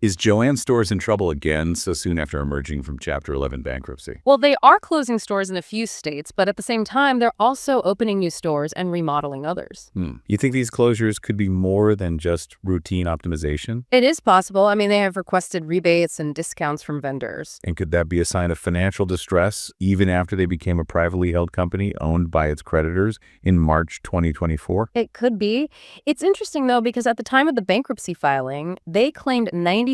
Is Joann Stores in trouble again so soon after emerging from Chapter 11 bankruptcy? Well, they are closing stores in a few states, but at the same time, they're also opening new stores and remodeling others. You think these closures could be more than just routine optimization? It is possible. I mean, they have requested rebates and discounts from vendors. And could that be a sign of financial distress even after they became a privately held company owned by its creditors in March 2024? It could be. It's interesting, though, because at the time of the bankruptcy filing, they claimed 96%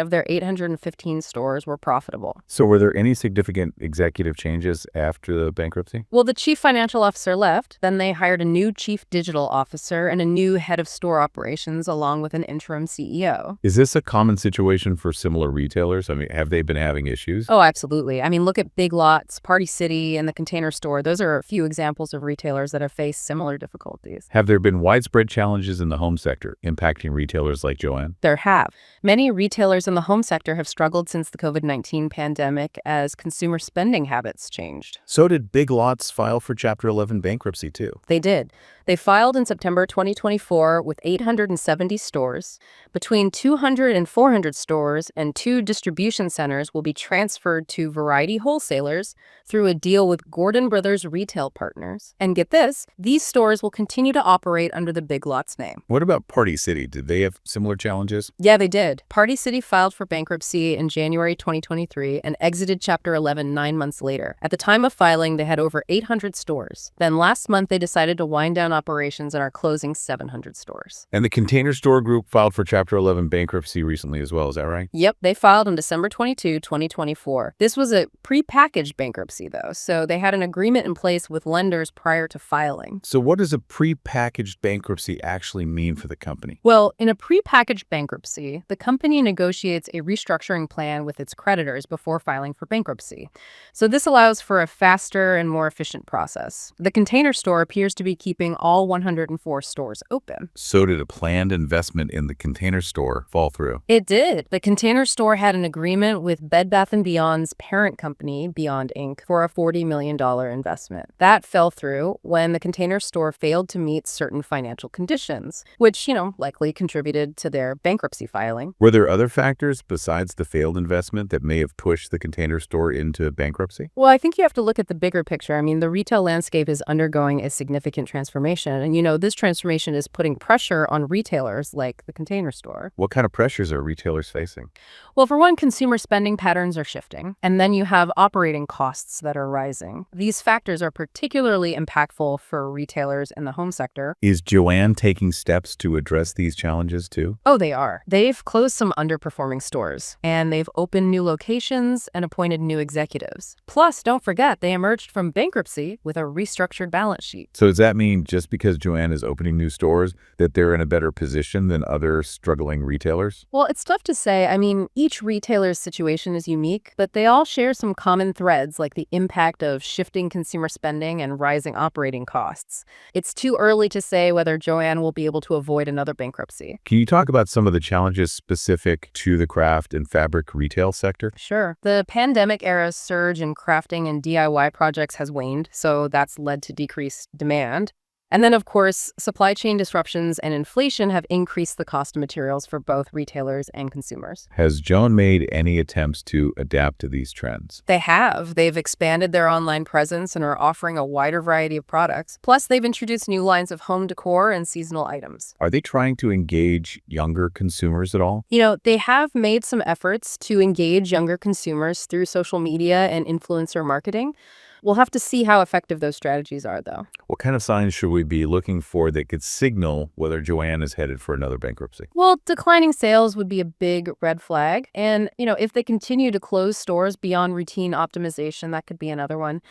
of their 815 stores were profitable. So were there any significant executive changes after the bankruptcy? Well, the chief financial officer left. Then they hired a new chief digital officer and a new head of store operations, along with an interim CEO. Is this a common situation for similar retailers? I mean, have they been having issues? Oh, absolutely. I mean, look at Big Lots, Party City, and the Container Store. Those are a few examples of retailers that have faced similar difficulties. Have there been widespread challenges in the home sector impacting retailers like Joann? There have. Many retailers in the home sector have struggled since the COVID-19 pandemic as consumer spending habits changed. So did Big Lots file for Chapter 11 bankruptcy too. They did. They filed in September 2024 with 870 stores. Between 200 and 400 stores and 2 distribution centers will be transferred to Variety wholesalers through a deal with Gordon Brothers retail partners. And get this, these stores will continue to operate under the Big Lots name. What about Party City? Did they have similar challenges? Yeah, they did. Party City filed for bankruptcy in January 2023 and exited Chapter 11 9 months later. At the time of filing, they had over 800 stores. Then last month, they decided to wind down operations and are closing 700 stores. And the Container Store Group filed for Chapter 11 bankruptcy recently as well, is that right? Yep, they filed on December 22, 2024. This was a prepackaged bankruptcy, though, so they had an agreement in place with lenders prior to filing. So what does a prepackaged bankruptcy actually mean for the company? Well, in a prepackaged bankruptcy, the company negotiates a restructuring plan with its creditors before filing for bankruptcy. So this allows for a faster and more efficient process. The Container Store appears to be keeping all 104 stores open. So did a planned investment in the Container Store fall through? It did. The Container Store had an agreement with Bed Bath & Beyond's parent company, Beyond Inc., for a $40 million investment. That fell through when the Container Store failed to meet certain financial conditions, which, likely contributed to their bankruptcy filing. Were there other factors besides the failed investment that may have pushed the Container Store into bankruptcy? Well, I think you have to look at the bigger picture. I mean, the retail landscape is undergoing a significant transformation. And, this transformation is putting pressure on retailers like the Container Store. What kind of pressures are retailers facing? Well, for one, consumer spending patterns are shifting. And then you have operating costs that are rising. These factors are particularly impactful for retailers in the home sector. Is Joann taking steps to address these challenges too? Oh, they are. They've closed some underperforming stores, and they've opened new locations and appointed new executives. Plus, don't forget, they emerged from bankruptcy with a restructured balance sheet. So does that mean just because Joann is opening new stores that they're in a better position than other struggling retailers? Well, it's tough to say. I mean, each retailer's situation is unique, but they all share some common threads like the impact of shifting consumer spending and rising operating costs. It's too early to say whether Joann will be able to avoid another bankruptcy. Can you talk about some of the challenges specific to the craft and fabric retail sector? Sure. The pandemic era surge in crafting and DIY projects has waned, so that's led to decreased demand. And then, of course, supply chain disruptions and inflation have increased the cost of materials for both retailers and consumers. Has Joann made any attempts to adapt to these trends? They have. They've expanded their online presence and are offering a wider variety of products. Plus, they've introduced new lines of home decor and seasonal items. Are they trying to engage younger consumers at all? They have made some efforts to engage younger consumers through social media and influencer marketing. We'll have to see how effective those strategies are, though. What kind of signs should we be looking for that could signal whether Joann is headed for another bankruptcy? Well, declining sales would be a big red flag. And, if they continue to close stores beyond routine optimization, that could be another one.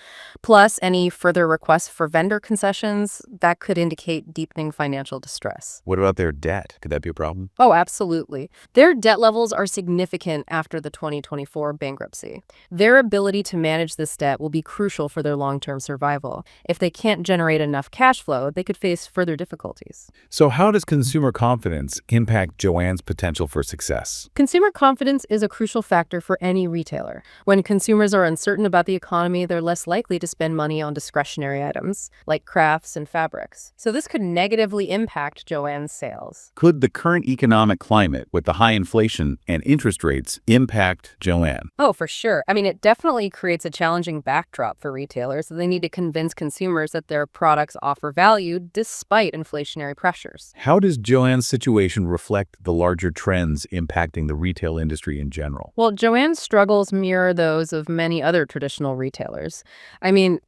Plus, any further requests for vendor concessions, that could indicate deepening financial distress. What about their debt? Could that be a problem? Oh, absolutely. Their debt levels are significant after the 2024 bankruptcy. Their ability to manage this debt will be crucial crucial for their long-term survival. If they can't generate enough cash flow, they could face further difficulties. So how does consumer confidence impact Joann's potential for success? Consumer confidence is a crucial factor for any retailer. When consumers are uncertain about the economy, they're less likely to spend money on discretionary items like crafts and fabrics. So this could negatively impact Joann's sales. Could the current economic climate with the high inflation and interest rates impact Joann? Oh, for sure. I mean, it definitely creates a challenging backdrop for retailers. They need to convince consumers that their products offer value despite inflationary pressures. How does Joann's situation reflect the larger trends impacting the retail industry in general? Well, Joann's struggles mirror those of many other traditional retailers. I mean,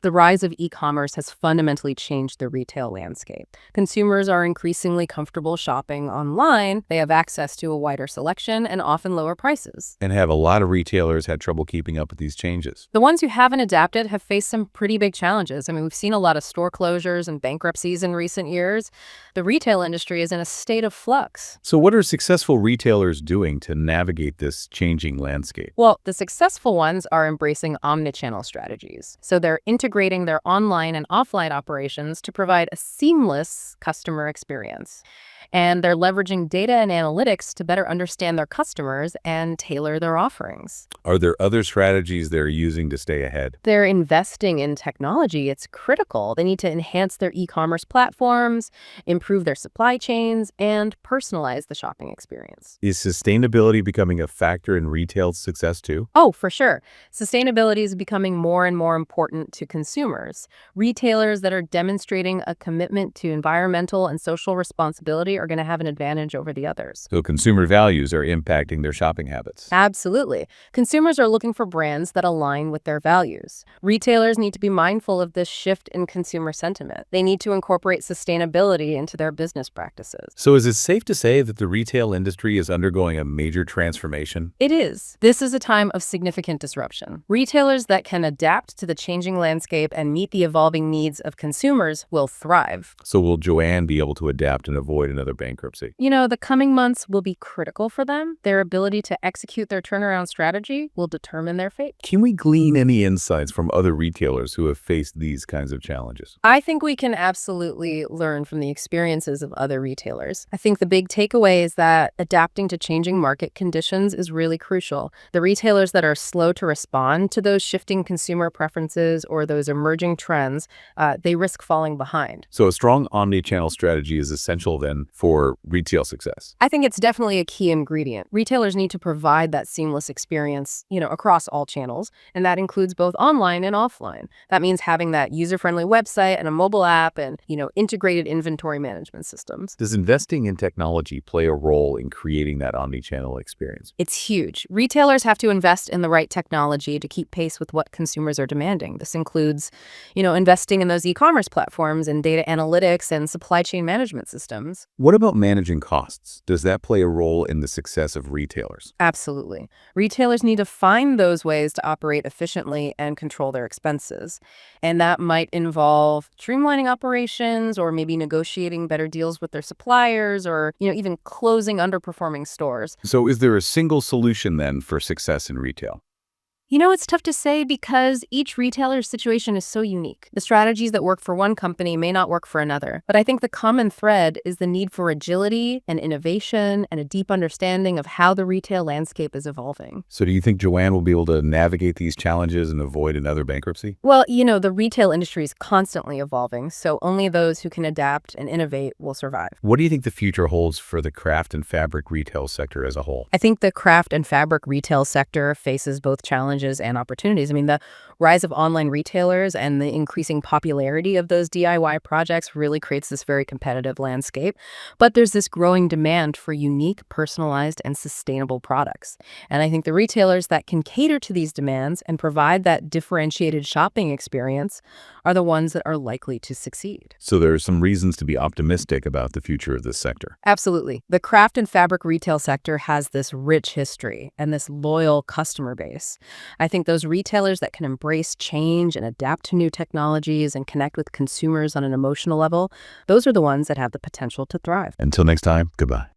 the rise of e-commerce has fundamentally changed the retail landscape. Consumers are increasingly comfortable shopping online. They have access to a wider selection and often lower prices. And have a lot of retailers had trouble keeping up with these changes? The ones who haven't adapted have faced some pretty big challenges. I mean, we've seen a lot of store closures and bankruptcies in recent years. The retail industry is in a state of flux. So what are successful retailers doing to navigate this changing landscape? Well, the successful ones are embracing omnichannel strategies. So they're integrating their online and offline operations to provide a seamless customer experience. And they're leveraging data and analytics to better understand their customers and tailor their offerings. Are there other strategies they're using to stay ahead? They're investing in technology. It's critical. They need to enhance their e-commerce platforms, improve their supply chains, and personalize the shopping experience. Is sustainability becoming a factor in retail success too? Oh, for sure. Sustainability is becoming more and more important to consumers. Retailers that are demonstrating a commitment to environmental and social responsibility are going to have an advantage over the others. So consumer values are impacting their shopping habits. Absolutely. Consumers are looking for brands that align with their values. Retailers need to be mindful of this shift in consumer sentiment. They need to incorporate sustainability into their business practices. So is it safe to say that the retail industry is undergoing a major transformation? It is. This is a time of significant disruption. Retailers that can adapt to the changing landscape and meet the evolving needs of consumers will thrive. So will Joann be able to adapt and avoid another bankruptcy? You know, the coming months will be critical for them. Their ability to execute their turnaround strategy will determine their fate. Can we glean any insights from other retailers who have faced these kinds of challenges? I think we can absolutely learn from the experiences of other retailers. I think the big takeaway is that adapting to changing market conditions is really crucial. The retailers that are slow to respond to those shifting consumer preferences or those emerging trends, they risk falling behind. So a strong omnichannel strategy is essential then for retail success. I think it's definitely a key ingredient. Retailers need to provide that seamless experience, across all channels, and that includes both online and offline. That means having that user-friendly website and a mobile app and, integrated inventory management systems. Does investing in technology play a role in creating that omnichannel experience? It's huge. Retailers have to invest in the right technology to keep pace with what consumers are demanding. This includes, investing in those e-commerce platforms and data analytics and supply chain management systems. What about managing costs? Does that play a role in the success of retailers? Absolutely. Retailers need to find those ways to operate efficiently and control their expenses. And that might involve streamlining operations or maybe negotiating better deals with their suppliers or, even closing underperforming stores. So is there a single solution then for success in retail? It's tough to say because each retailer's situation is so unique. The strategies that work for one company may not work for another. But I think the common thread is the need for agility and innovation and a deep understanding of how the retail landscape is evolving. So do you think Joann will be able to navigate these challenges and avoid another bankruptcy? Well, the retail industry is constantly evolving, so only those who can adapt and innovate will survive. What do you think the future holds for the craft and fabric retail sector as a whole? I think the craft and fabric retail sector faces both challenges and opportunities. I mean, the rise of online retailers and the increasing popularity of those DIY projects really creates this very competitive landscape. But there's this growing demand for unique, personalized, and sustainable products. And I think the retailers that can cater to these demands and provide that differentiated shopping experience are the ones that are likely to succeed. So there are some reasons to be optimistic about the future of this sector. Absolutely. The craft and fabric retail sector has this rich history and this loyal customer base. I think those retailers that can embrace change and adapt to new technologies and connect with consumers on an emotional level, those are the ones that have the potential to thrive. Until next time, goodbye.